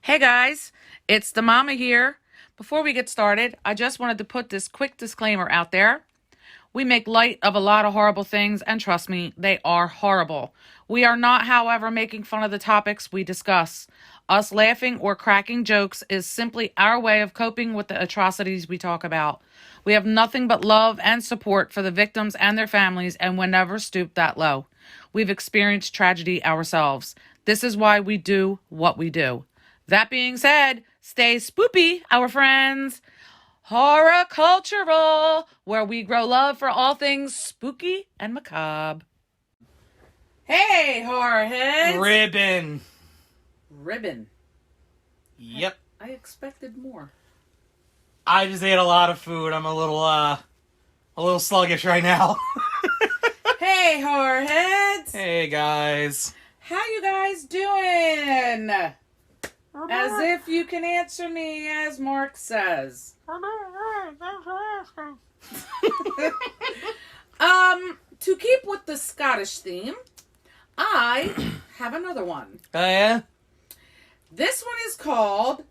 Hey guys, it's the mama here. Before we get started, I just wanted to put this quick disclaimer out there. We make light of a lot of horrible things, and trust me, they are horrible. We are not, however, making fun of the topics we discuss. Us laughing or cracking jokes is simply our way of coping with the atrocities we talk about. We have nothing but love and support for the victims and their families, and will never stoop that low. We've experienced tragedy ourselves. This is why we do what we do. That being said, stay spoopy, our friends. Horror Cultural, where we grow love for all things spooky and macabre. Hey, horror heads! Ribbon. Yep. I expected more. I just ate a lot of food. I'm a little sluggish right now. Hey, horror heads! Hey, guys. How you guys doing? As if you can answer me, as Mark says. To keep with the Scottish theme, I have another one. Oh, yeah? This one is called...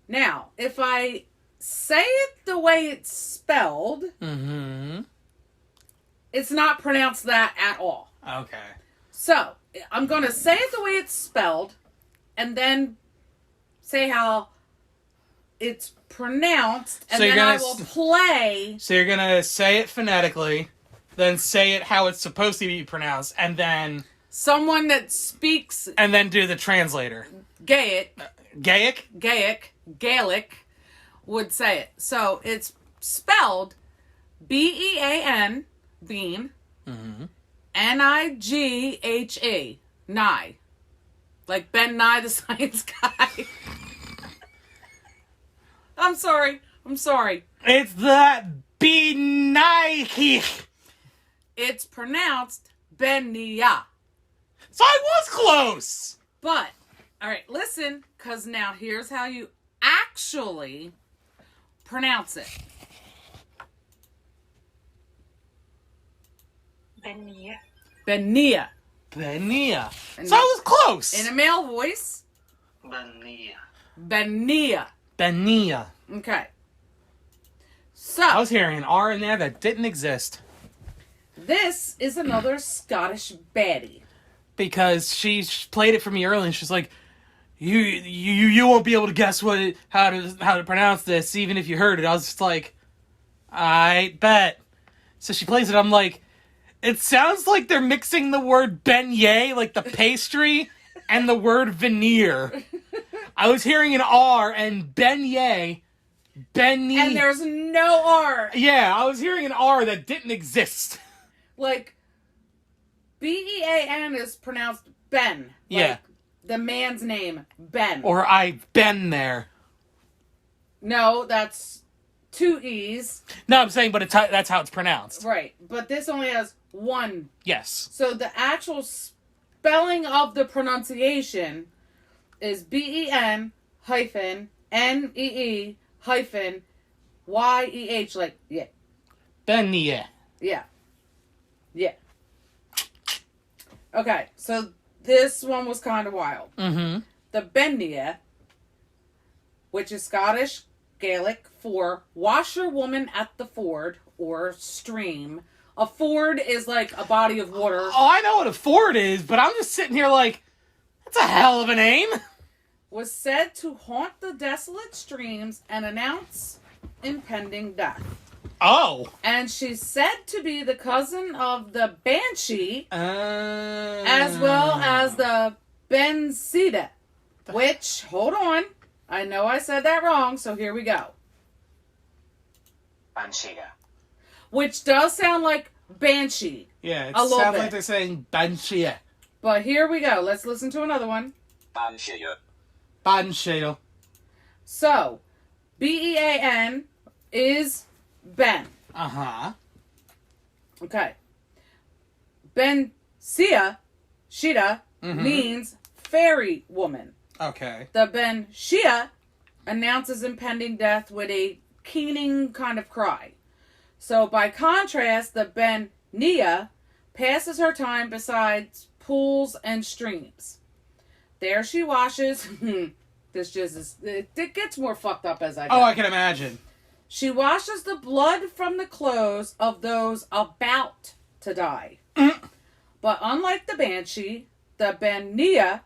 Now, if I say it the way it's spelled, it's not pronounced that at all. Okay. So, I'm going to say it the way it's spelled, and then say how it's pronounced, and then I will play. So you're gonna say it phonetically, then say it how it's supposed to be pronounced, and then Someone that speaks and then do the translator. Gaelic would say it. So it's spelled Bean, Bean, Nighe, Nye. Like Ben Nye the Science Guy. I'm sorry. It's the Beanighe. It's pronounced Beanighe. So I was close. But, alright, listen, because now here's how you actually pronounce it. Beanighe. So I was close. In a male voice. Beanighe. Okay. So, I was hearing an R in there that didn't exist. this is another Scottish baddie. Because she played it for me earlier, and she's like, "You won't be able to guess how to pronounce this, even if you heard it." I was just like, "I bet." So she plays it. I'm like, it sounds like they're mixing the word beignet, like the pastry, and the word veneer. I was hearing an R and beignet, beignet. And there's no R. Yeah, I was hearing an R that didn't exist. Like, Bean is pronounced Ben. Yeah. Like the man's name, Ben. Or I've been there. No, that's two E's. No, I'm saying, but that's how it's pronounced. Right. But this only has one. Yes. So the actual spelling of the pronunciation is Ben hyphen Nee hyphen Yeh. Like, yeah. Beignet. Yeah. Yeah. Okay, so this one was kind of wild. Mm-hmm. The Beanighe, which is Scottish Gaelic for washerwoman at the ford or stream. A ford is like a body of water. Oh, I know what a ford is, but I'm just sitting here like, that's a hell of a name. Was said to haunt the desolate streams and announce impending death. Oh. And she's said to be the cousin of the Banshee, as well as the Bensida, which, hold on, I know I said that wrong, so here we go. Banshee. Which does sound like Banshee. Yeah, it sounds sounds like they're saying Banshee. But here we go. Let's listen to another one. Banshee. Banshee. So, Ben is Ben. Uh-huh. Okay. Ben Shida means fairy woman. Okay. The Ben Shia announces impending death with a keening kind of cry. So by contrast, the Ben Nia passes her time beside pools and streams. There she washes This jizz is... It gets more fucked up as I go. Oh, I can imagine. She washes the blood from the clothes of those about to die. But unlike the Banshee, the Beanighe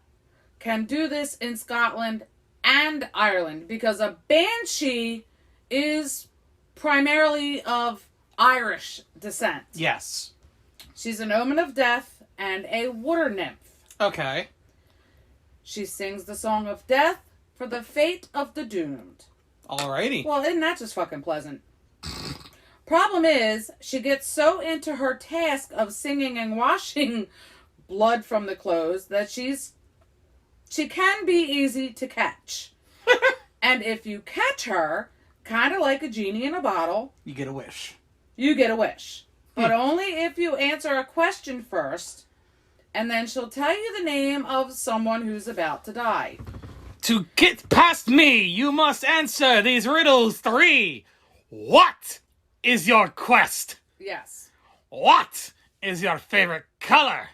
can do this in Scotland and Ireland because a Banshee is primarily of Irish descent. Yes. She's an omen of death and a water nymph. Okay. She sings the song of death for the fate of the doomed. Alrighty. Well, isn't that just fucking pleasant? Problem is, she gets so into her task of singing and washing blood from the clothes that she can be easy to catch. And if you catch her, kind of like a genie in a bottle, You get a wish. you get a wish. But only if you answer a question first, and then she'll tell you the name of someone who's about to die. To get past me, you must answer these riddles 3. What is your quest? Yes. What is your favorite color?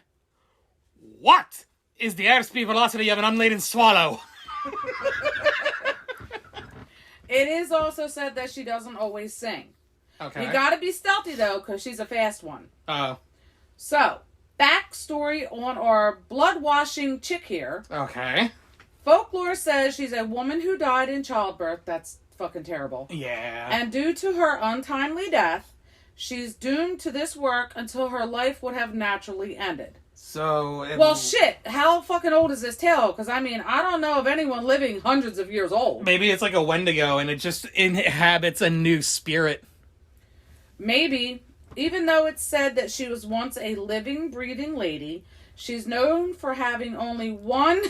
What is the airspeed velocity of an unladen swallow? It is also said that she doesn't always sing. Okay. You gotta be stealthy, though, because she's a fast one. Oh. So, backstory on our blood-washing chick here. Okay. Folklore says she's a woman who died in childbirth. That's fucking terrible. Yeah. And due to her untimely death, she's doomed to this work until her life would have naturally ended. So... Well, shit. How fucking old is this tale? Because, I mean, I don't know of anyone living hundreds of years old. Maybe it's like a Wendigo and it just inhabits a new spirit. Maybe. Even though it's said that she was once a living, breathing lady, she's known for having only one...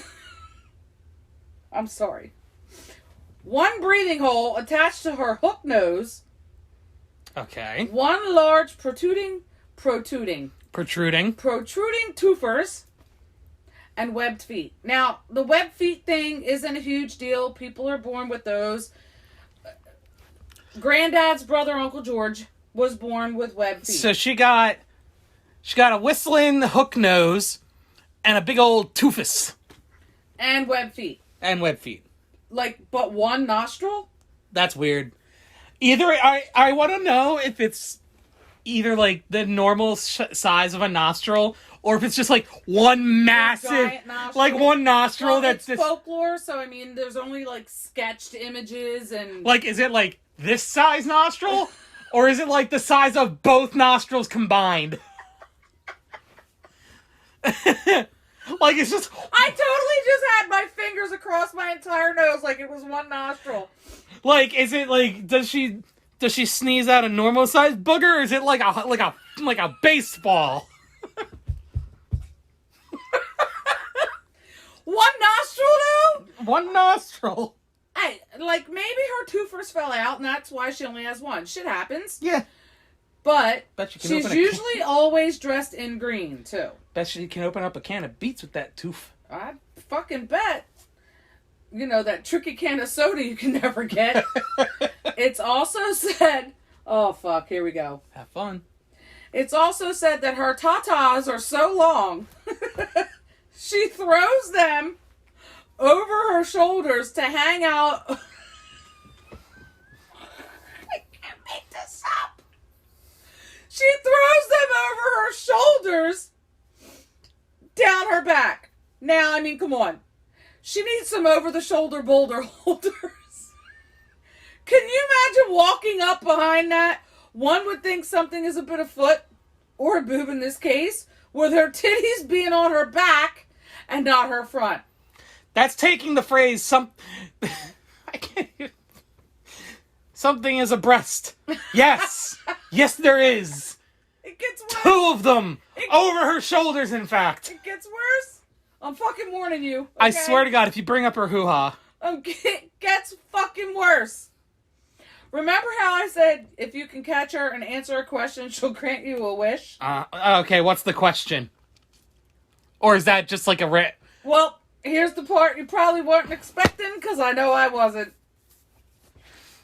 I'm sorry. One breathing hole attached to her hook nose. Okay. One large protruding toothers. And webbed feet. Now, the webbed feet thing isn't a huge deal. People are born with those. Granddad's brother, Uncle George, was born with webbed feet. So she got a whistling hook nose and a big old toofus. And webbed feet. And web feet. Like, but one nostril? That's weird. Either I want to know if it's either like the normal size of a nostril or if it's just like one massive, like one nostril well, that's it's folklore. So I mean, there's only like sketched images and like, is it like this size nostril or is it like the size of both nostrils combined? Like, it's just... I totally just had my fingers across my entire nose like it was one nostril. Like, is it like, does she sneeze out a normal sized booger or is it like a baseball? One nostril though? One nostril. Like maybe her toothers fell out and that's why she only has one. Shit happens. Yeah. But she's usually always dressed in green, too. Bet she can open up a can of beets with that tooth. I fucking bet. You know, that tricky can of soda you can never get. It's also said... Oh, fuck. Here we go. Have fun. It's also said that her tatas are so long, she throws them over her shoulders to hang out... I can't make this up. She throws them over her shoulders down her back. Now, I mean, come on. She needs some over-the-shoulder boulder holders. Can you imagine walking up behind that? One would think something is a bit of foot, or a boob in this case, with her titties being on her back and not her front. That's taking the phrase, I can't even... Something is a breast. Yes. Yes, there is. It gets worse. 2 of them. Over her shoulders, in fact. It gets worse. I'm fucking warning you. Okay? I swear to God, if you bring up her hoo-ha. It gets fucking worse. Remember how I said if you can catch her and answer a question, she'll grant you a wish? Okay, what's the question? Or is that just like a... Well, here's the part you probably weren't expecting, because I know I wasn't.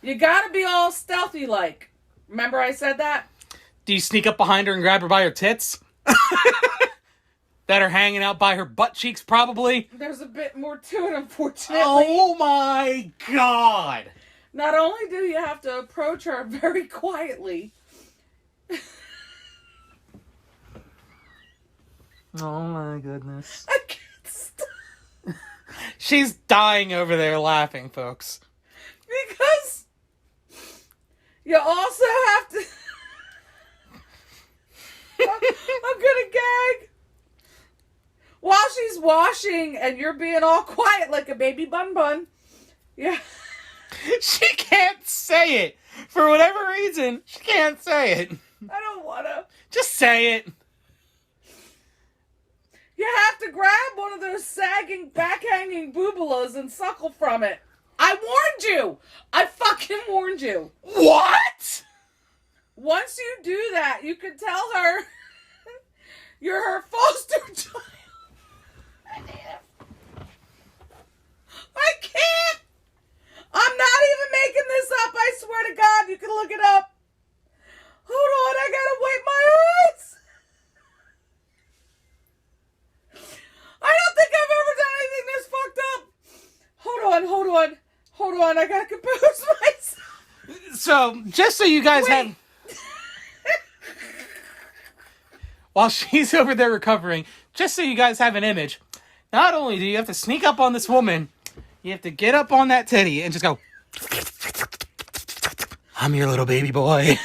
You gotta be all stealthy-like. Remember I said that? Do you sneak up behind her and grab her by her tits? that are hanging out by her butt cheeks, probably. There's a bit more to it, unfortunately. Oh my god! Not only do you have to approach her very quietly. Oh my goodness. I can't stop. She's dying over there laughing, folks. Because you also have to... I'm gonna gag. While she's washing and you're being all quiet like a baby bun. Yeah. She can't say it. For whatever reason, she can't say it. I don't wanna. Just say it. You have to grab one of those sagging, back-hanging boobalas and suckle from it. I warned you! I fucking warned you. What? Once you do that, you can tell her you're her foster child. I can't! I'm not even making this up. I swear to God, you can look it up. Hold on, I gotta wipe my eyes. I don't think I've ever done anything this fucked up. Hold on, I gotta compose myself. So, just so you guys have... While she's over there recovering, just so you guys have an image, not only do you have to sneak up on this woman, you have to get up on that titty and just go, I'm your little baby boy.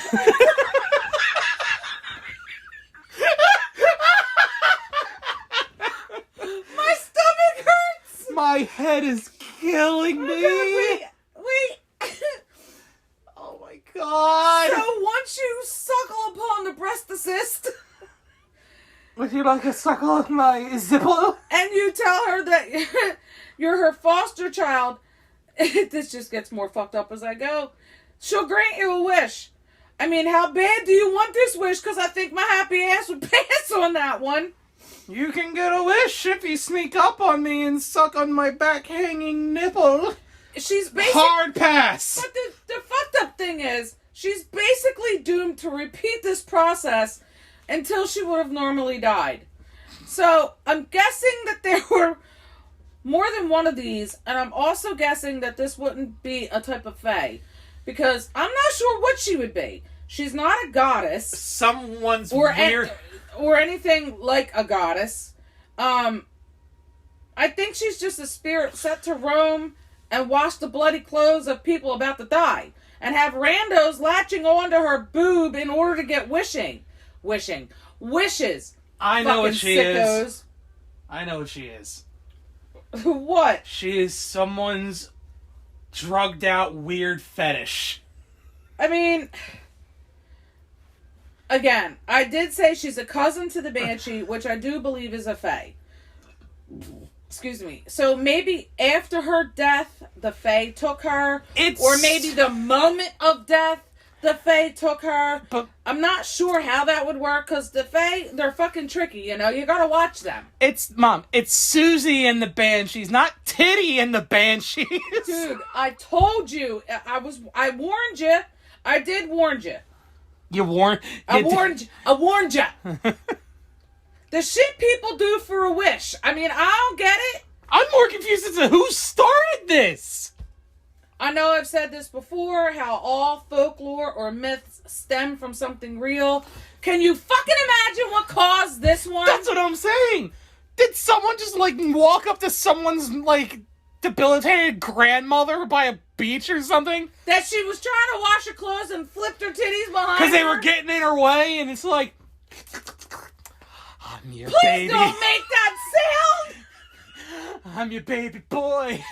My stomach hurts. My head is killing me. Wait. Oh my god. So once you suckle upon the breast assist, Would you like a suckle of my zippo? and you tell her that you're her foster child, this just gets more fucked up as I go, she'll grant you a wish. I mean, how bad do you want this wish? Because I think my happy ass would pass on that one. You can get a wish if you sneak up on me and suck on my back hanging nipple. She's basically... Hard pass. But the fucked up thing is, she's basically doomed to repeat this process until she would have normally died. So, I'm guessing that there were more than one of these, and I'm also guessing that this wouldn't be a type of fae. Because I'm not sure what she would be. She's not a goddess. Someone's Or weird... or anything like a goddess. I think she's just a spirit set to roam and wash the bloody clothes of people about to die. And have randos latching onto her boob in order to get wishes. I know what she sickos. is. I know what she is. What? She is someone's drugged out weird fetish. I mean, again, I did say she's a cousin to the Banshee, which I do believe is a fae. Excuse me. So maybe after her death, the fae took her. Or maybe the moment of death, the fae took her. But I'm not sure how that would work, because the fae, they're fucking tricky, you know? You gotta watch them. it's Susie and the Banshees, not Titty and the Banshees. Dude, I told you. I warned you. I did warn you. You warned... I warned you. The shit people do for a wish. I mean, I don't get it. I'm more confused as to who started this. I know I've said this before, how all folklore or myths stem from something real. Can you fucking imagine what caused this one? That's what I'm saying. Did someone just, walk up to someone's, debilitated grandmother by a beach or something? That she was trying to wash her clothes and flipped her titties behind her? Because they were getting in her way, and it's like... I'm your Please baby. don't make that sound! I'm your baby boy.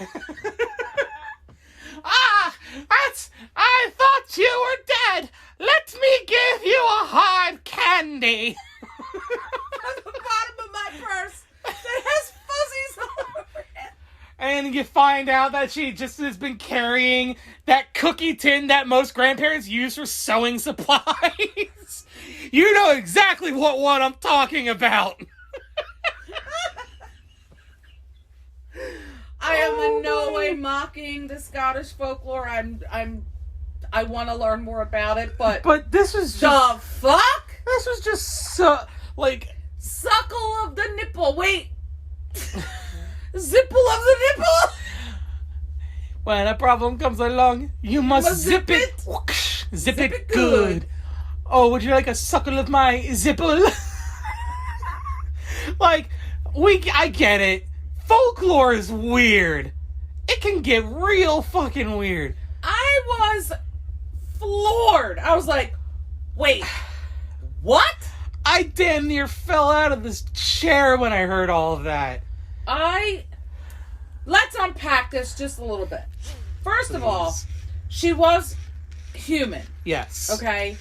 I thought you were dead. Let me give you a hard candy. On the bottom of my purse that has fuzzies all over it. And you find out that she just has been carrying that cookie tin that most grandparents use for sewing supplies. You know exactly what one I'm talking about. I am in no way mocking the Scottish folklore. I want to learn more about it, but this was just... the fuck? This was just so... Suckle of the nipple. Wait. Zipple of the nipple. When a problem comes along, you must zip it. Whoosh. Zip it good. Oh, would you like a suckle of my zipple? Like, I get it. Folklore is weird. It can get real fucking weird. I was floored. I was like, wait, what? I damn near fell out of this chair when I heard all of that. Let's unpack this just a little bit. First of all, she was human. Yes. Okay?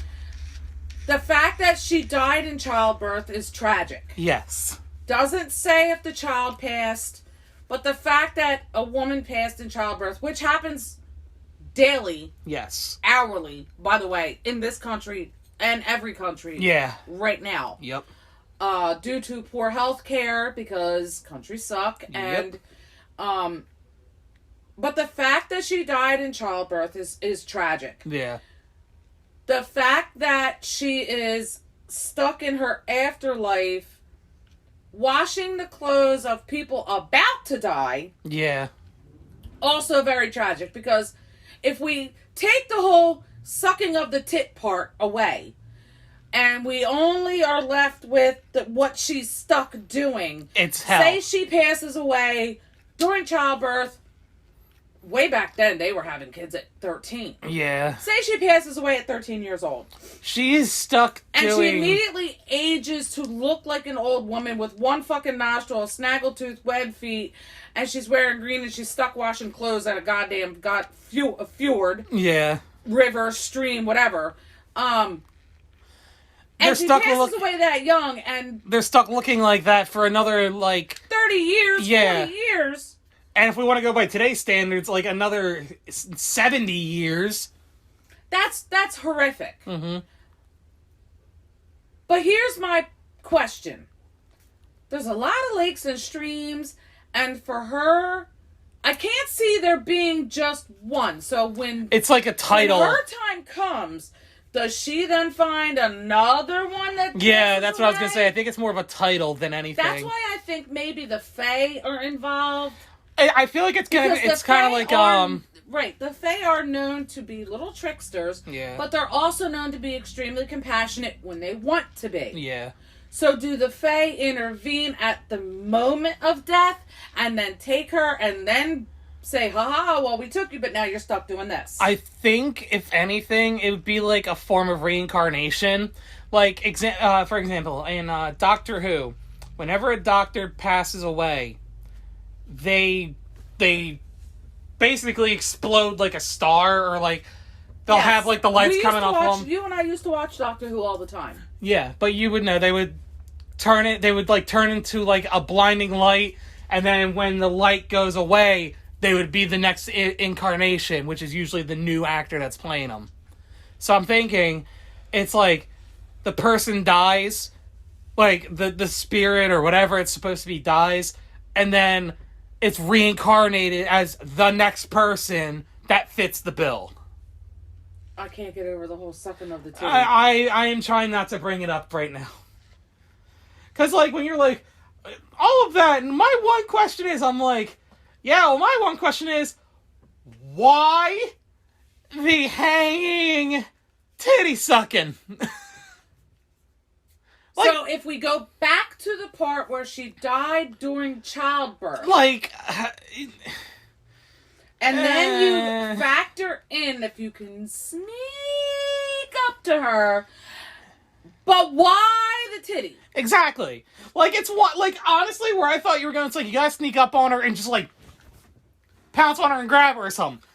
The fact that she died in childbirth is tragic. Yes. Doesn't say if the child passed, but the fact that a woman passed in childbirth, which happens daily. Yes. Hourly, by the way, in this country and every country. Yeah. Right now. Yep. Due to poor health care, because countries suck, and but the fact that she died in childbirth is tragic. Yeah. The fact that she is stuck in her afterlife washing the clothes of people about to die. Yeah. Also very tragic, because if we take the whole sucking of the tit part away, and we only are left with what she's stuck doing. It's hell. Say she passes away during childbirth. Way back then, they were having kids at 13. Yeah. Say she passes away at 13 years old. She is stuck and she immediately ages to look like an old woman with one fucking nostril, a snaggletooth, webbed feet, and she's wearing green, and she's stuck washing clothes at a goddamn fjord. Yeah. River, stream, whatever. And she passes away that young, and they're stuck looking like that for another, 30 years, 40 years. And if we want to go by today's standards, another 70 years. That's horrific. Mm-hmm. But here's my question. There's a lot of lakes and streams, and for her, I can't see there being just one. So when... It's like a title. When her time comes... Does she then find another one that... Yeah, that's what I was going to say. I think it's more of a title than anything. That's why I think maybe the Fae are involved. I feel like it's kind of like... Right, the Fae are known to be little tricksters, but they're also known to be extremely compassionate when they want to be. Yeah. So do the Fae intervene at the moment of death and then take her and then... say, well, we took you, but now you're stuck doing this. I think, if anything, it would be like a form of reincarnation. Like, for example, in Doctor Who, whenever a doctor passes away, they basically explode like a star, or they'll have the lights coming off them. You and I used to watch Doctor Who all the time. Yeah, but you would know, they would turn into a blinding light, and then when the light goes away, they would be the next incarnation, which is usually the new actor that's playing them. So I'm thinking, it's the person dies, the spirit or whatever it's supposed to be dies, and then it's reincarnated as the next person that fits the bill. I can't get over the whole sucking of the titty. I am trying not to bring it up right now. Because, when you're all of that, and my one question is, my one question is, why the hanging titty sucking? So if we go back to the part where she died during childbirth, and then you factor in if you can sneak up to her, but why the titty? Exactly. It's what, honestly, where I thought you were going, it's you gotta sneak up on her and just pounce on her and grab her or something.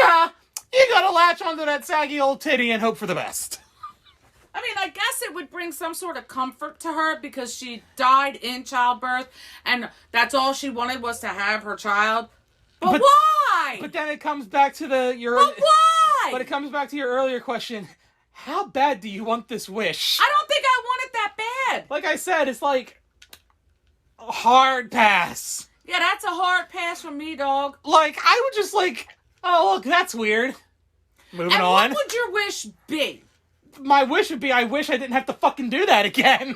Nah, you gotta latch onto that saggy old titty and hope for the best. I mean, I guess it would bring some sort of comfort to her because she died in childbirth and that's all she wanted was to have her child. But why? But then it comes back to But why? But it comes back to your earlier question. How bad do you want this wish? I don't think I want it that bad. Like I said, it's a hard pass. Yeah, that's a hard pass from me, dog. I would just oh, look, that's weird. Moving on. What would your wish be? My wish would be, I wish I didn't have to fucking do that again.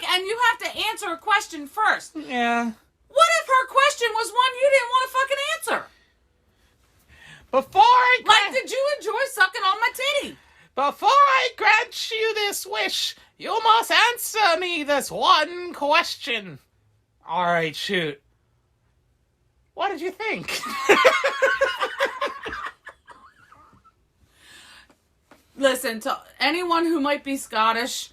and you have to answer a question first. Yeah. What if her question was one you didn't want to fucking answer? Before I Like, did you enjoy sucking on my titty? Before I grant you this wish, you must answer me this one question. All right, shoot. What did you think? Listen, to anyone who might be Scottish,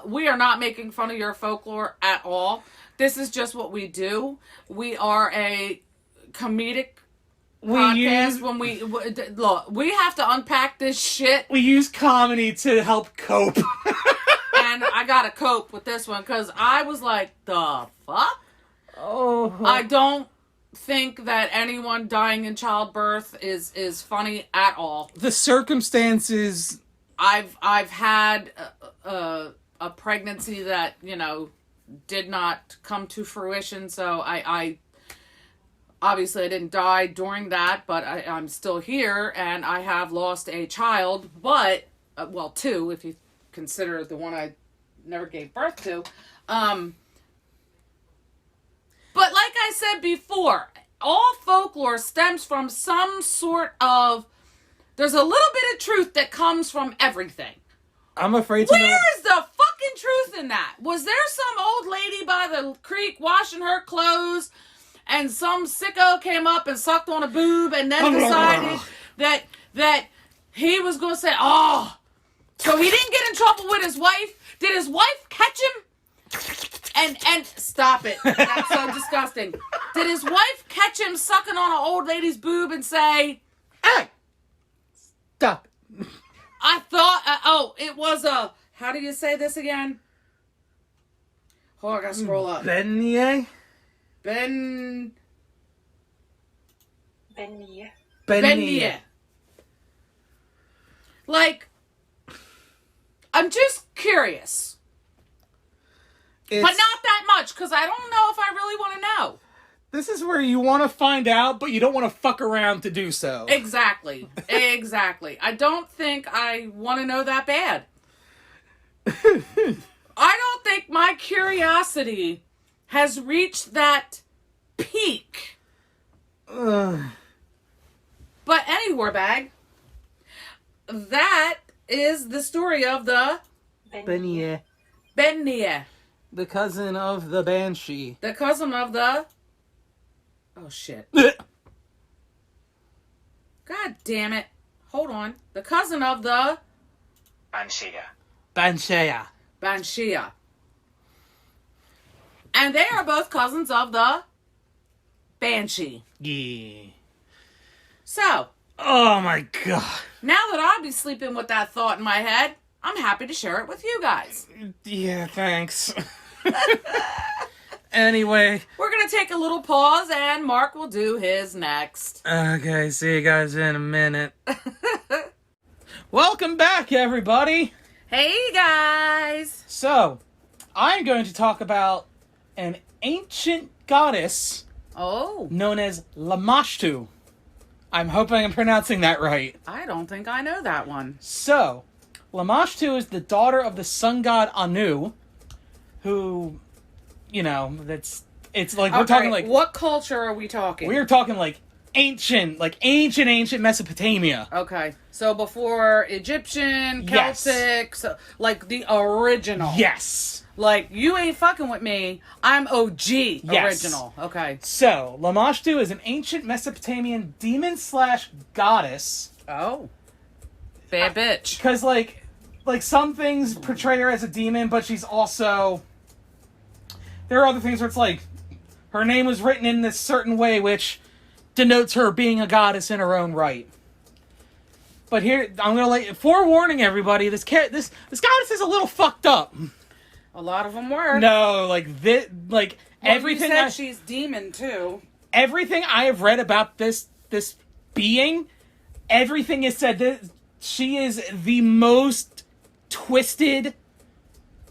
we are not making fun of your folklore at all. This is just what we do. We are a comedic podcast. When we look, we have to unpack this shit. We use comedy to help cope. And I gotta cope with this one because I was like, the fuck? Oh. I don't think that anyone dying in childbirth is funny at all. The circumstances. I've had a pregnancy that, you know, did not come to fruition, so I obviously I didn't die during that, but I'm still here, and I have lost a child, but well, two if you consider the one I never gave birth to. But like I said before, all folklore stems from some sort of... There's a little bit of truth that comes from everything. I'm afraid to know. Where is the fucking truth in that? Was there some old lady by the creek washing her clothes and some sicko came up and sucked on a boob and then decided that he was going to say, oh, so he didn't get in trouble with his wife? Did his wife catch him? And stop it. That's so disgusting. Did his wife catch him sucking on an old lady's boob and say, Hey! Stop. I thought, it was a, how do you say this again? Hold on, I gotta scroll up. Beanighe? Beanighe. Like, I'm just curious. But not that much, because I don't know if I really want to know. This is where you want to find out, but you don't want to fuck around to do so. Exactly. Exactly. I don't think I want to know that bad. I don't think my curiosity has reached that peak. Ugh. But anyway, bag, that is the story of the Beanighe. Beanighe. The cousin of the Banshee. The cousin of the... Oh, shit. God damn it. Hold on. The cousin of the... Banshee. Banshee. And they are both cousins of the Banshee. Yeah. So... Oh my god. Now that I'll be sleeping with that thought in my head, I'm happy to share it with you guys. Yeah, thanks. Anyway. We're going to take a little pause and Mark will do his next. Okay, see you guys in a minute. Welcome back, everybody. Hey, guys. So, I'm going to talk about an ancient goddess known as Lamashtu. I'm hoping I'm pronouncing that right. I don't think I know that one. So, Lamashtu is the daughter of the sun god Anu, who, you know, it's like, we're talking like... What culture are we talking? We're talking like ancient Mesopotamia. Okay. So before Egyptian, Celtic, Yes. so like the original. Yes. Like, you ain't fucking with me. I'm OG original. Okay. So, Lamashtu is an ancient Mesopotamian demon/goddess. Oh. Bad bitch. Because, like some things portray her as a demon, but she's also... There are other things where it's like, her name was written in this certain way, which denotes her being a goddess in her own right. But here, I'm gonna forewarning everybody, this goddess is a little fucked up. A lot of them were. No, everything. You said she's demon too. Everything I have read about this being, everything is said that she is the most twisted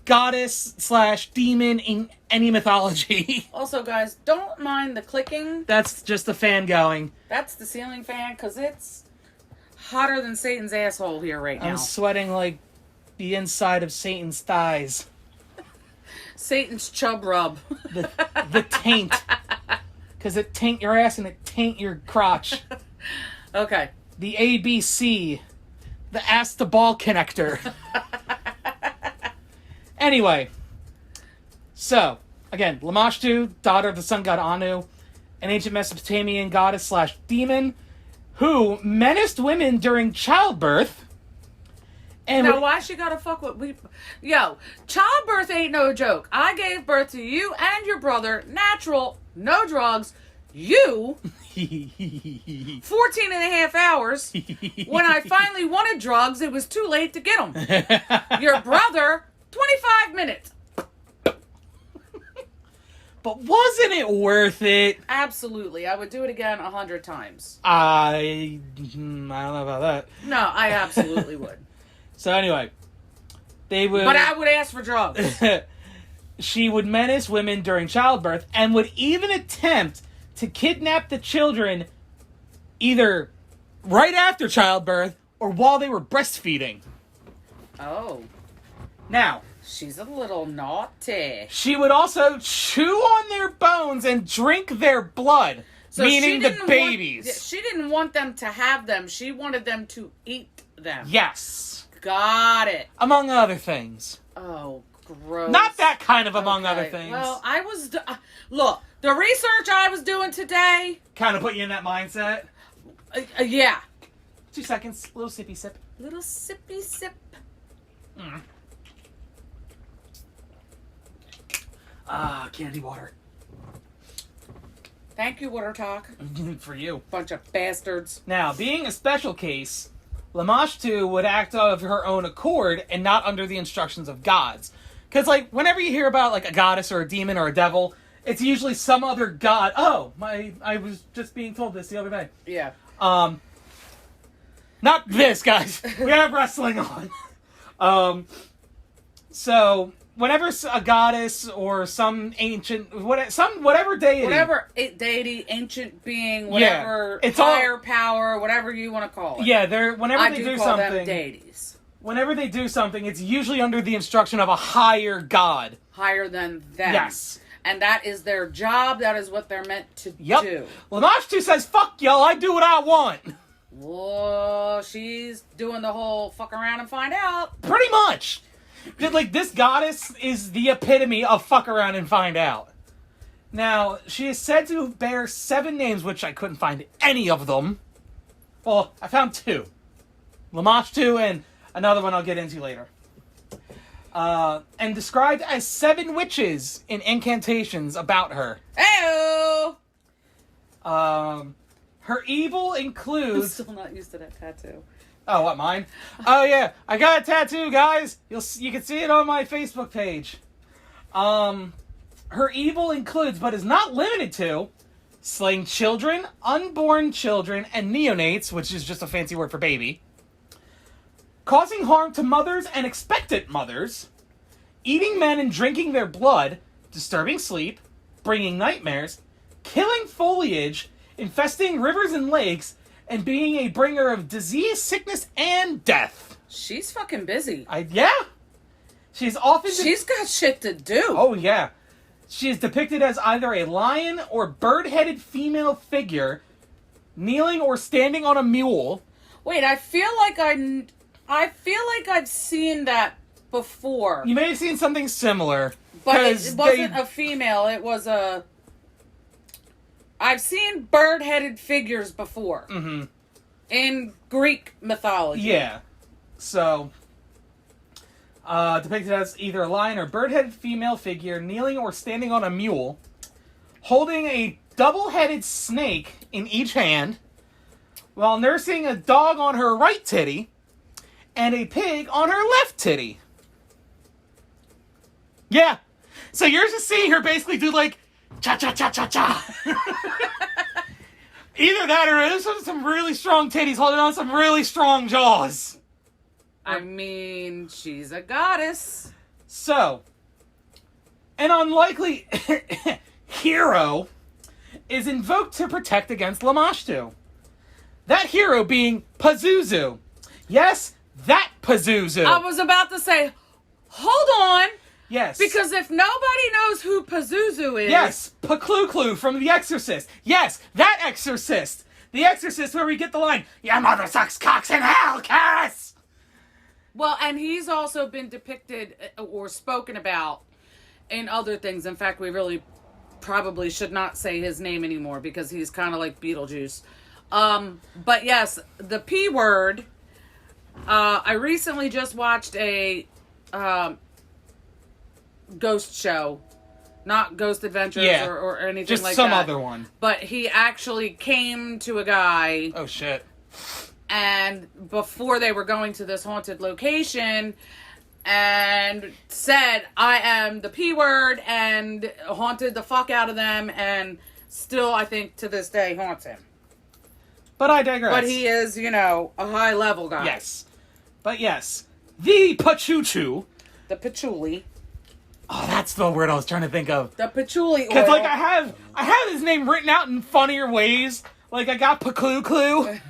goddess/demon in any mythology. Also, guys, don't mind the clicking. That's just the fan going. That's the ceiling fan, because it's hotter than Satan's asshole here right now. I'm sweating like the inside of Satan's thighs. Satan's chub rub. The taint. Because it taint your ass and it taint your crotch. Okay. The ABC. The ass to ball connector. Anyway. So, again, Lamashtu, daughter of the sun god Anu, an ancient Mesopotamian goddess / demon, who menaced women during childbirth. And now, why she gotta fuck with we? Yo, childbirth ain't no joke. I gave birth to you and your brother, natural, no drugs. You, 14 and a half hours. When I finally wanted drugs, it was too late to get them. Your brother, 25 minutes. But wasn't it worth it? Absolutely. I would do it again 100 times. I don't know about that. No, I absolutely would. So anyway, they would... But I would ask for drugs. She would menace women during childbirth and would even attempt to kidnap the children either right after childbirth or while they were breastfeeding. Oh. Now... She's a little naughty. She would also chew on their bones and drink their blood, so meaning the babies. She didn't want them to have them. She wanted them to eat them. Yes. Got it. Among other things. Oh, gross. Not that kind of among other things. Well, I was... look, the research I was doing today... Kind of put you in that mindset? Yeah. 2 seconds. Little sippy sip. Little sippy sip. Mm. Candy water. Thank you, Water Talk. For you. Bunch of bastards. Now, being a special case, Lamashtu would act of her own accord and not under the instructions of gods. Because, like, whenever you hear about, like, a goddess or a demon or a devil, it's usually some other god. Oh, I was just being told this the other day. Yeah. Not this, guys. We have wrestling on. So... Whenever a goddess or some ancient, whatever deity, ancient being, whatever higher power, whatever you want to call it. Yeah, whenever they do something, them deities. Whenever they do something, it's usually under the instruction of a higher god, higher than them. Yes, and that is their job. That is what they're meant to do. Lamashtu says, "Fuck y'all, I do what I want." Whoa, she's doing the whole fuck around and find out. Pretty much. Like, this goddess is the epitome of fuck around and find out. Now, she is said to bear 7 names, which I couldn't find any of them. Well, I found 2. Lamashtu and another one I'll get into later. And described as 7 witches in incantations about her. Ew! Her evil includes... I'm still not used to that tattoo. Oh, what, mine? Oh, yeah. I got a tattoo, guys. You can see it on my Facebook page. Her evil includes, but is not limited to, slaying children, unborn children, and neonates, which is just a fancy word for baby, causing harm to mothers and expectant mothers, eating men and drinking their blood, disturbing sleep, bringing nightmares, killing foliage, infesting rivers and lakes, and being a bringer of disease, sickness, and death. She's fucking busy. Yeah. She's often... She's got shit to do. Oh, yeah. She is depicted as either a lion or bird-headed female figure, kneeling or standing on a mule. Wait, I feel like I've seen that before. You may have seen something similar. But it wasn't a female, it was a... I've seen bird-headed figures before. Mm-hmm. In Greek mythology. Yeah. So, depicted as either a lion or bird-headed female figure, kneeling or standing on a mule, holding a double-headed snake in each hand, while nursing a dog on her right titty, and a pig on her left titty. Yeah. So you're just seeing her basically do, like, cha-cha-cha-cha-cha. Either that or there's some really strong titties holding on some really strong jaws. I mean, she's a goddess. So, an unlikely hero is invoked to protect against Lamashtu. That hero being Pazuzu. Yes, that Pazuzu. I was about to say, hold on. Yes. Because if nobody knows who Pazuzu is... Yes, Paclu from The Exorcist. Yes, that Exorcist. The Exorcist where we get the line, "Your mother sucks cocks in hell, Cass!" Well, and he's also been depicted or spoken about in other things. In fact, we really probably should not say his name anymore because he's kind of like Beetlejuice. But yes, the P word. I recently just watched a ghost show. Not Ghost Adventures or anything just like that. some other one. But he actually came to a guy. Oh, shit. And before they were going to this haunted location, and said, "I am the P word," and haunted the fuck out of them, and still, I think, to this day, haunts him. But I digress. But he is, a high-level guy. Yes. But yes, the Pachuchu. The patchouli. Oh, that's the word I was trying to think of. The patchouli oil. Because, like, I have his name written out in funnier ways. Like, I got Paclu,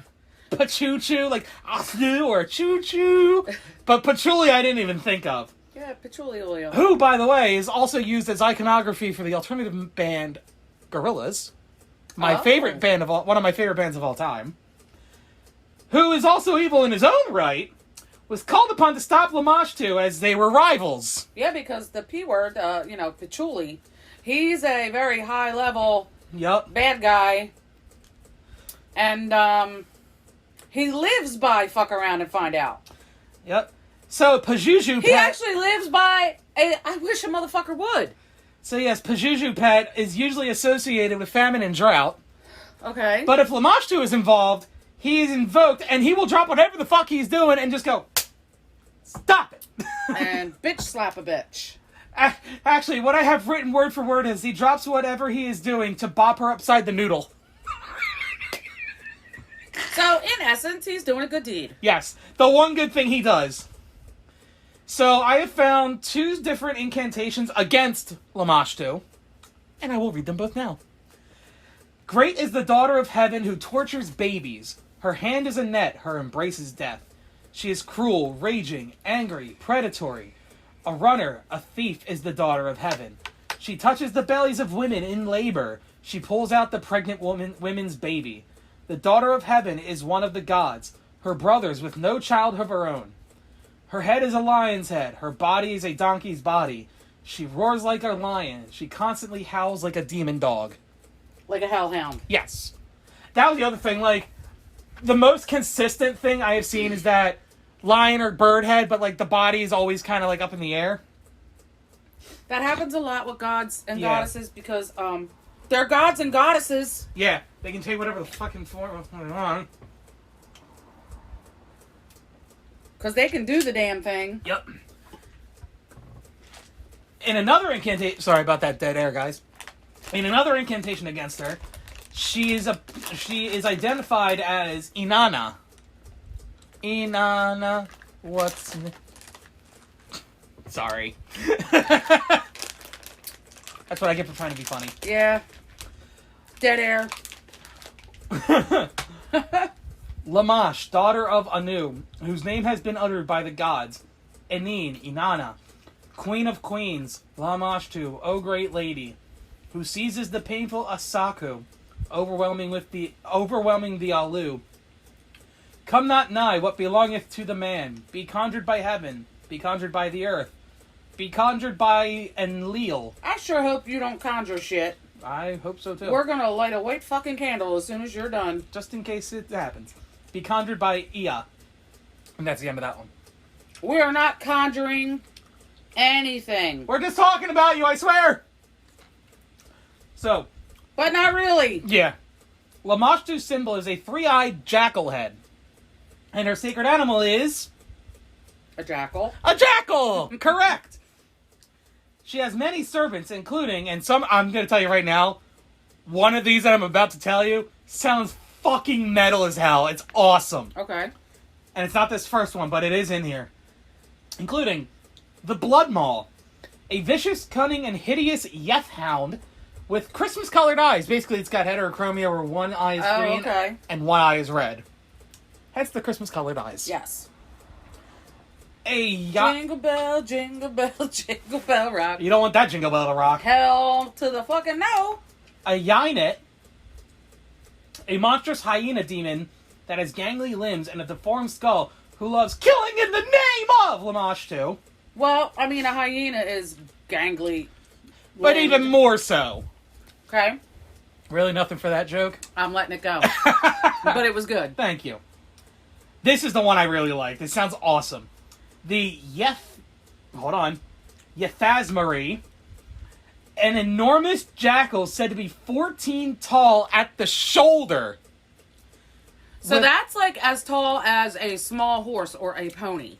Pachuchu, like, Aslu or Choo-Choo. But patchouli I didn't even think of. Yeah, patchouli oil. Who, by the way, is also used as iconography for the alternative band Gorillaz. One of my favorite bands of all time. Who is also evil in his own right, was called upon to stop Lamashtu as they were rivals. Yeah, because the P word, patchouli, he's a very high-level bad guy. And, he lives by fuck around and find out. Yep. So, Pajuju Pet... He actually lives by I wish a motherfucker would. So, yes, Pajuju Pet is usually associated with famine and drought. Okay. But if Lamashtu is involved, he is invoked, and he will drop whatever the fuck he's doing and just go, "Stop it!" And bitch slap a bitch. Actually, what I have written word for word is he drops whatever he is doing to bop her upside the noodle. So, in essence, he's doing a good deed. Yes, the one good thing he does. So, I have found 2 different incantations against Lamashtu, and I will read them both now. Great is the daughter of heaven who tortures babies. Her hand is a net, her embrace is death. She is cruel, raging, angry, predatory. A runner, a thief is the daughter of heaven. She touches the bellies of women in labor. She pulls out the pregnant women's baby. The daughter of heaven is one of the gods, her brothers with no child of her own. Her head is a lion's head, her body is a donkey's body. She roars like a lion, she constantly howls like a demon dog. Like a hellhound. Yes. That was the other thing, like, the most consistent thing I have seen is that lion or bird head, but, like, the body is always kind of, like, up in the air. That happens a lot with gods and goddesses because, they're gods and goddesses. Yeah, they can take whatever the fucking form they want. Because they can do the damn thing. Yep. In another incantation... Sorry about that dead air, guys. In another incantation against her, she is identified as Inanna. Inanna... What's... Sorry. That's what I get for trying to be funny. Yeah. Dead air. Lamash, daughter of Anu, whose name has been uttered by the gods. Enin, Inanna, queen of queens, Lamashtu, O great lady, who seizes the painful Asaku, overwhelming the Alu. Come not nigh what belongeth to the man. Be conjured by heaven. Be conjured by the earth. Be conjured by Enlil. I sure hope you don't conjure shit. I hope so too. We're gonna light a white fucking candle as soon as you're done. Just in case it happens. Be conjured by Ea. And that's the end of that one. We are not conjuring anything. We're just talking about you, I swear! So. But not really. Yeah. Lamashtu's symbol is a 3-eyed jackal head. And her sacred animal is... A jackal. A jackal! Correct! She has many servants, including, and some, I'm going to tell you right now, one of these that I'm about to tell you sounds fucking metal as hell. It's awesome. Okay. And it's not this first one, but it is in here. Including the Blood Maul, a vicious, cunning, and hideous Yeth Hound with Christmas-colored eyes. Basically, it's got heterochromia where one eye is green and one eye is red. Hence the Christmas-colored eyes. Yes. Jingle bell, jingle bell rock. You don't want that jingle bell to rock. Hell to the fucking no. A Yainet, a monstrous hyena demon that has gangly limbs and a deformed skull who loves killing in the name of Lamashtu. Well, I mean, a hyena is gangly. But even more so. Okay. Really nothing for that joke? I'm letting it go. But it was good. Thank you. This is the one I really like. This sounds awesome. The Yethazmari, an enormous jackal said to be 14 tall at the shoulder. So that's like as tall as a small horse or a pony.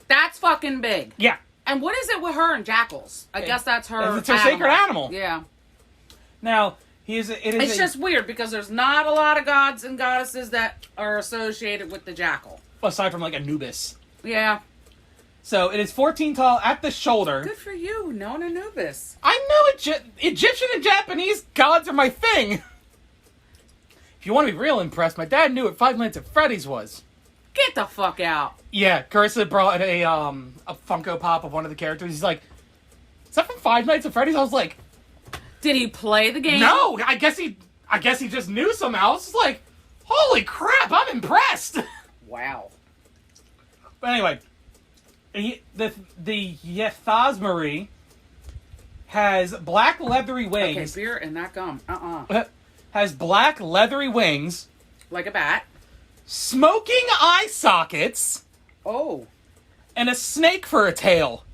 That's fucking big. Yeah. And what is it with her and jackals? I guess that's her. It's her sacred animal. Yeah. Now, it's just weird because there's not a lot of gods and goddesses that are associated with the jackal. Aside from like Anubis. Yeah. So it is 14 tall at the shoulder. Good for you, known Anubis. I know Egyptian and Japanese gods are my thing. If you want to be real impressed, my dad knew what Five Nights at Freddy's was. Get the fuck out. Yeah, Carissa brought a Funko Pop of one of the characters. He's like, is that from Five Nights at Freddy's? I was like, did he play the game? no, I guess he just knew somehow. It's like, holy crap, I'm impressed. Wow. But anyway, the Yethazmari has black leathery wings. Okay, beer and that gum. Has black leathery wings. Like a bat. Smoking eye sockets. Oh. And a snake for a tail.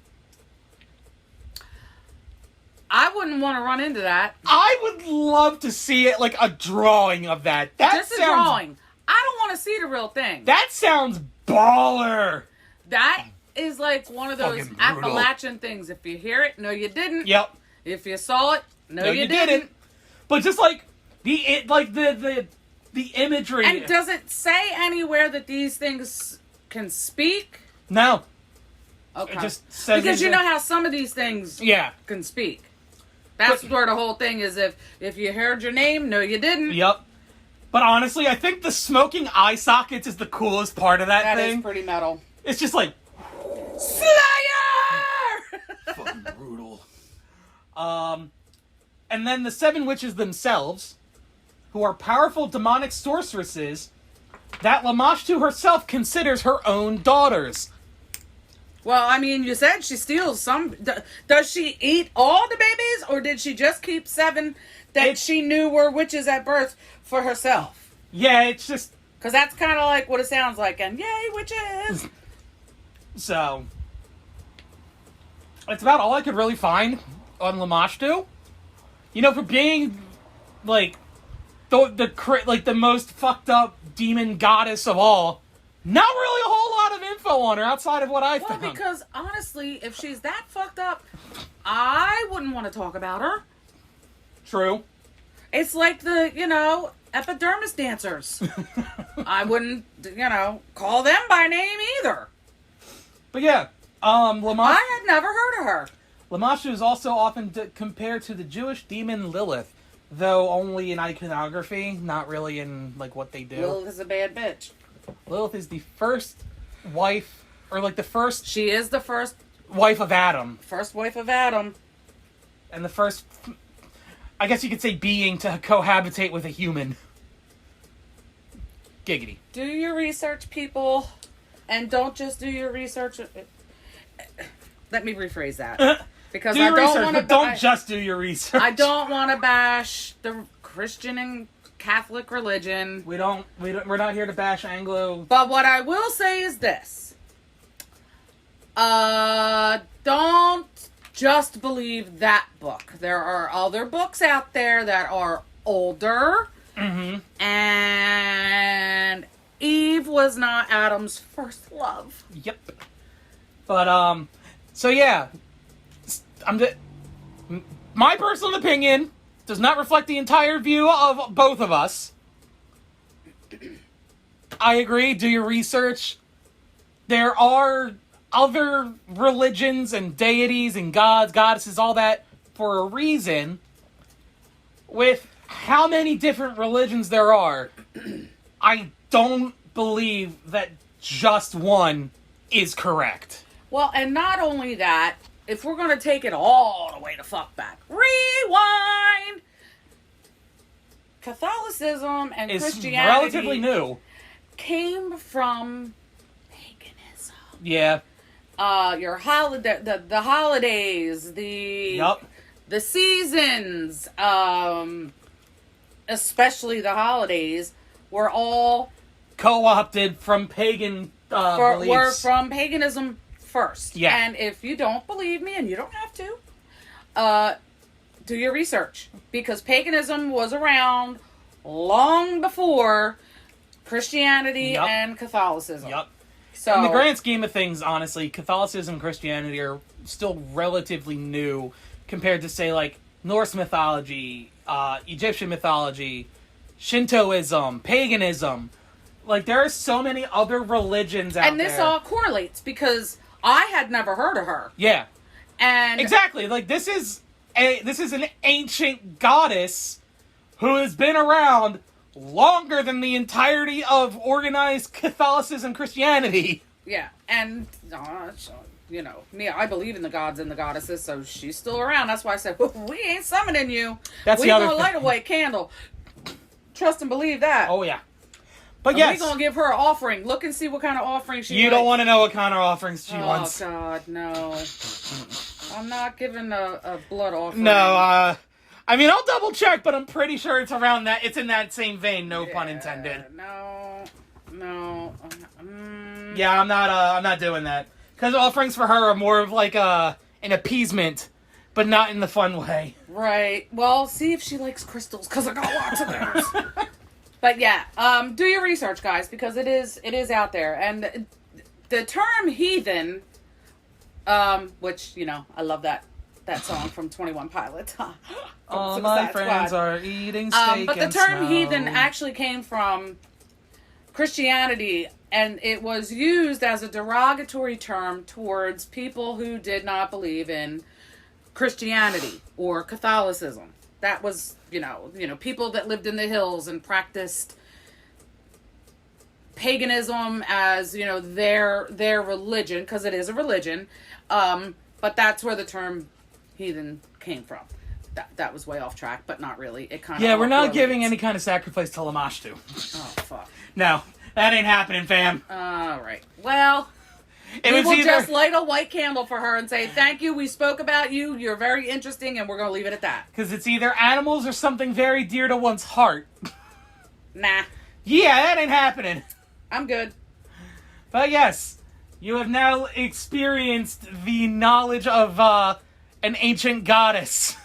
I wouldn't want to run into that. I would love to see it, like a drawing of that. Just a drawing. I don't want to see the real thing. That sounds baller. That is like one of those Appalachian things. If you hear it, no you didn't. Yep. If you saw it, no you didn't. But just like the imagery. And does it say anywhere that these things can speak? No. Okay. It just says because you know how some of these things can speak. That's where the whole thing is. If you heard your name, no you didn't. Yep. But honestly, I think the smoking eye sockets is the coolest part of that thing. That is pretty metal. It's just like Slayer! fucking brutal. And then the seven witches themselves, who are powerful demonic sorceresses that Lamashtu herself considers her own daughters. Well, I mean, you said she steals some. Does she eat all the babies, or did she just keep 7 that she knew were witches at birth for herself? Yeah, it's just... Because that's kind of like what it sounds like, and yay, witches! So, that's about all I could really find on Lamashtu. You know, for being, like, the most fucked up demon goddess of all, not really a whole lot of info on her outside of what I found. Well, because, honestly, if she's that fucked up, I wouldn't want to talk about her. True. It's like the, epidermis dancers. I wouldn't, call them by name either. But yeah, Lamashtu... I had never heard of her. Lamashtu is also often compared to the Jewish demon Lilith, though only in iconography, not really in, what they do. Lilith is a bad bitch. Lilith is the first wife, She is the first wife of Adam. First wife of Adam. And the first, I guess you could say, being to cohabitate with a human. Giggity. Do your research, people. And don't just do your research. Let me rephrase that. Because I don't want to. Don't just do your research. I don't want to bash the Christian and Catholic religion. We're not here to bash Anglo. But what I will say is this. Don't just believe that book. There are other books out there that are older. Mm-hmm. And Eve was not Adam's first love. Yep. But, so yeah. My personal opinion does not reflect the entire view of both of us. I agree, do your research. There are other religions and deities and gods, goddesses, all that for a reason. With how many different religions there are, I don't believe that just one is correct. Well, and not only that, if we're going to take it all the way to fuck back, rewind. Catholicism and It's Christianity relatively new. came from paganism. Yeah. Your holiday, the holidays, Yup. the seasons, especially the holidays, were all Co-opted from pagan were beliefs. from paganism first. Yeah. And if you don't believe me, and you don't have to, do your research, because paganism was around long before Christianity Yup. and Catholicism. Yup. So In the grand scheme of things, honestly, Catholicism and Christianity are still relatively new compared to, say, like, Norse mythology, Egyptian mythology, Shintoism, paganism. Like, there are so many other religions out there. and this all correlates because I had never heard of her. Yeah. And Exactly. Like, this is an ancient goddess who has been around longer than the entirety of organized Catholicism and Christianity. yeah, and so, you know me, I believe in the gods and the goddesses, so she's still around. That's why I said we ain't summoning you. That's we the other gonna light a thing. white candle. Trust and believe that. Oh, yeah. But And yes, we gonna give her an offering. Look and see what kind of offering she. you don't want to know what kind of offerings she Oh wants. God, no! I'm not giving a blood offering. No, I mean, I'll double check, but I'm pretty sure it's around that. It's in that same vein. No pun intended. No. Yeah, I'm not doing that because offerings for her are more of like an appeasement, but not in the fun way. Right. Well, see if she likes crystals, because I got lots of those. But yeah, do your research, guys, because it is out there, and the term heathen, which I love that song from 21 Pilots. All my friends are eating steak but the and term snow. heathen actually came from Christianity, and it was used as a derogatory term towards people who did not believe in Christianity or Catholicism. That was, people that lived in the hills and practiced paganism as, their religion, because it is a religion. But that's where the term heathen came from. That was way off track, but not really. It kind of Yeah, we're not giving any kind of sacrifice to Lamashtu. Oh, fuck. No, that ain't happening, fam. All right. Well, It we was will either just light a white candle for her and say, thank you, we spoke about you, you're very interesting, and we're going to leave it at that. because it's either animals or something very dear to one's heart. Nah, Yeah, that ain't happening. I'm good. But yes, you have now experienced the knowledge of an ancient goddess.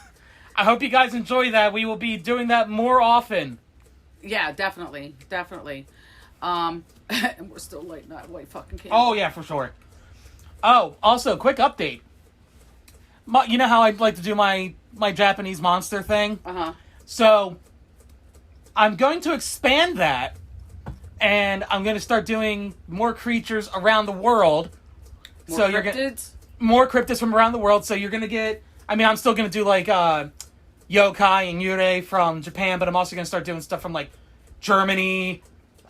I hope you guys enjoy that. We will be doing that more often. Yeah, definitely. And we're still lighting that white fucking candle. Oh, yeah, for sure. Oh, also, quick update. You know how I like to do my Japanese monster thing? Uh-huh. So, I'm going to expand that, and I'm going to start doing more creatures around the world. More so cryptids? more cryptids from around the world, so you're going to get... I mean, I'm still going to do, like, yokai and yurei from Japan, but I'm also going to start doing stuff from, like, Germany,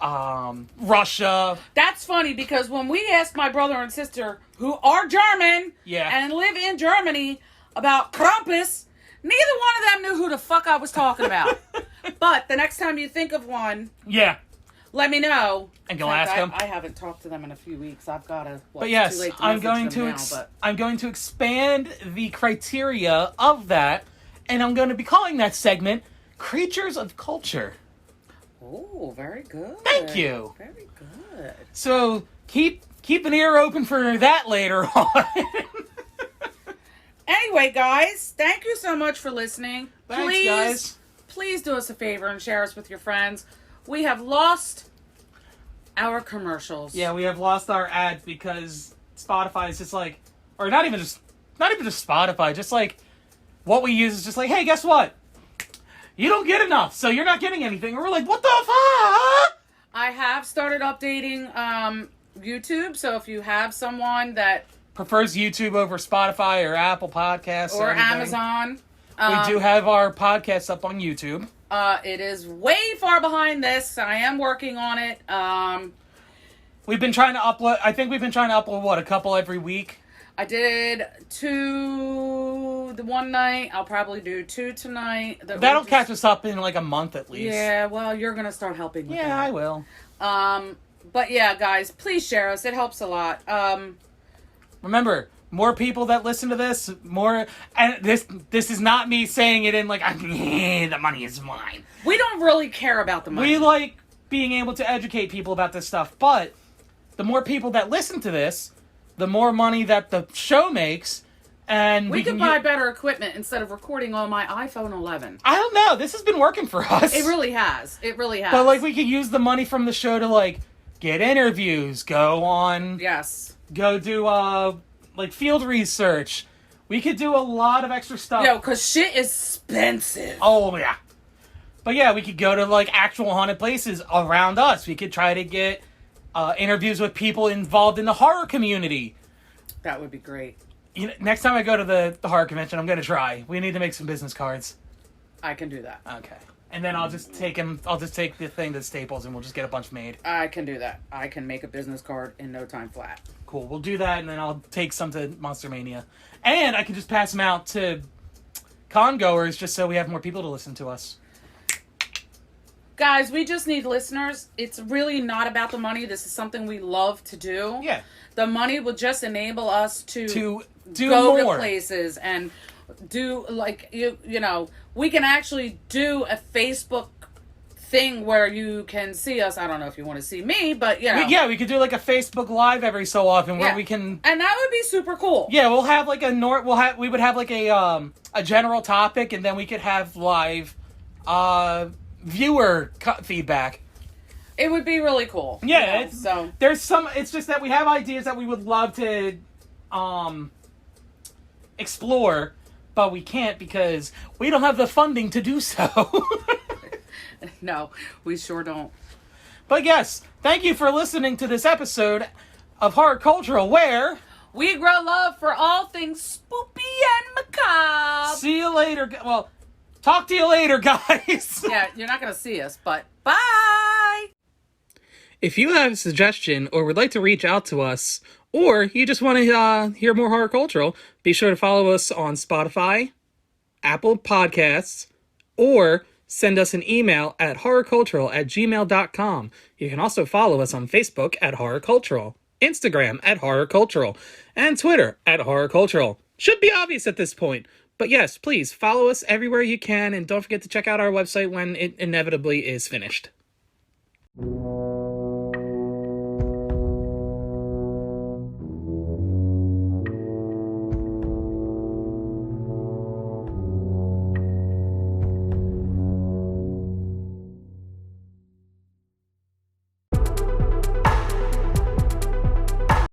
Russia. That's funny, because when we asked my brother and sister, who are German Yeah. and live in Germany, about Krampus, neither one of them knew who the fuck I was talking about. But the next time you think of one, Yeah. let me know. And go ask them. I haven't talked to them in a few weeks. I've got to. But yes, too late to I'm message going them to now, I'm going to expand the criteria of that, and I'm going to be calling that segment "Creatures of Culture." Oh, very good. Thank you. Very good. So keep an ear open for that later on. Anyway, guys, thank you so much for listening. Thanks, guys. Please do us a favor and share us with your friends. We have lost our commercials. Yeah, we have lost our ads because Spotify is just like, or not even just Spotify, just like what we use is just like, hey, guess what? You don't get enough, so you're not getting anything. And we're like, what the fuck? I have started updating YouTube, so if you have someone that Prefers YouTube over Spotify or Apple Podcasts or anything. Amazon, We do have our podcasts up on YouTube. it is way far behind this. I am working on it. We've been trying to upload. I think we've been trying to upload a couple every week. I did 2 the one night. I'll probably do 2 tonight. That'll catch us up in like a month at least. Yeah, well, you're gonna start helping with that. Yeah, I will. But yeah, guys, please share us. It helps a lot. Remember, more people that listen to this, more, and this is not me saying it in like, the money is mine. We don't really care about the money. We like being able to educate people about this stuff, but the more people that listen to this, the more money that the show makes, and we could buy better equipment instead of recording on my iPhone 11. I don't know. This has been working for us. It really has. It really has. But like, we could use the money from the show to like get interviews, go do like field research. We could do a lot of extra stuff. Yo, cause shit is expensive. Oh yeah. But yeah, we could go to like actual haunted places around us. We could try to get interviews with people involved in the horror community. That would be great. You know, next time I go to the horror convention, I'm gonna try. We need to make some business cards. I can do that. Okay. And then I'll just take the thing to Staples and we'll just get a bunch made. I can do that. I can make a business card in no time flat. Cool. We'll do that, and then I'll take some to Monster Mania. And I can just pass them out to con-goers just so we have more people to listen to us. Guys, we just need listeners. It's really not about the money. This is something we love to do. Yeah. The money will just enable us to do go more to places and do, like, you know, we can actually do a Facebook thing where you can see us. I don't know if you want to see me, but you know. We could do like a Facebook Live every so often where we can, and that would be super cool. Yeah, we'll have like we would have like a general topic, and then we could have live viewer feedback. It would be really cool. Yeah, you know, it's just that we have ideas that we would love to explore, but we can't because we don't have the funding to do so. No, we sure don't. But yes, thank you for listening to this episode of Horror Cultural, where we grow love for all things spoopy and macabre. See you later. Well, talk to you later, guys. Yeah, you're not going to see us, but bye! If you have a suggestion or would like to reach out to us, or you just want to hear more Horror Cultural, be sure to follow us on Spotify, Apple Podcasts, or send us an email at horrorcultural@gmail.com. You can also follow us on Facebook at Horror Cultural, Instagram at Horror Cultural, and Twitter at Horror Cultural. Should be obvious at this point. But yes, please follow us everywhere you can, and don't forget to check out our website when it inevitably is finished.